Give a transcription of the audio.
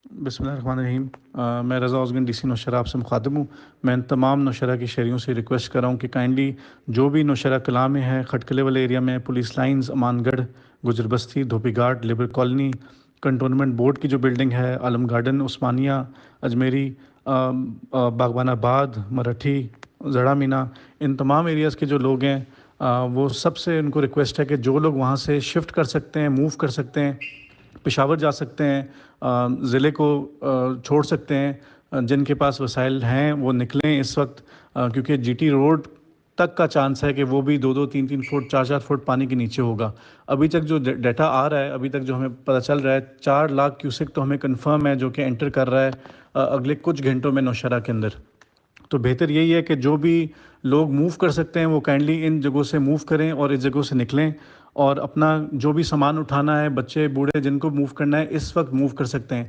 بسم اللہ الرحمن الرحیم۔ میں رضا ازگن ڈی سی نوشہرہ آپ سے مخاطب ہوں۔ میں ان تمام نوشہرہ کی شہریوں سے ریکویسٹ کر رہا ہوں کہ کائنڈلی جو بھی نوشہرہ کلاں میں ہے، کھٹکلے والے ایریا میں، پولیس لائنز، امان گڑھ، گجر بستی، دھوبی گھاٹ، لیبر کالونی، کنٹونمنٹ بورڈ کی جو بلڈنگ ہے، عالم گارڈن، عثمانیہ، اجمیری، باغبان آباد، مراٹھی، زڑا مینا، ان تمام ایریاز کے جو لوگ ہیں وہ سب سے ان کو ریکویسٹ ہے کہ جو لوگ وہاں سے شفٹ کر سکتے ہیں، موو کر سکتے ہیں، پشاور جا سکتے ہیں، ضلع کو چھوڑ سکتے ہیں، جن کے پاس وسائل ہیں وہ نکلیں اس وقت، کیونکہ جی ٹی روڈ تک کا چانس ہے کہ وہ بھی 2-3 فٹ 4-4 فٹ پانی کے نیچے ہوگا۔ ابھی تک جو ڈیٹا آ رہا ہے، ابھی تک جو ہمیں پتہ چل رہا ہے، 4 لاکھ کیوسک تو ہمیں کنفرم ہے جو کہ انٹر کر رہا ہے اگلے کچھ گھنٹوں میں نوشہرہ کے اندر۔ تو بہتر یہی ہے کہ جو بھی لوگ موو کر سکتے ہیں وہ کائنڈلی ان جگہوں سے موو کریں اور اس جگہوں سے نکلیں، اور اپنا جو بھی سامان اٹھانا ہے، بچے بوڑھے جن کو موو کرنا ہے اس وقت موو کر سکتے ہیں۔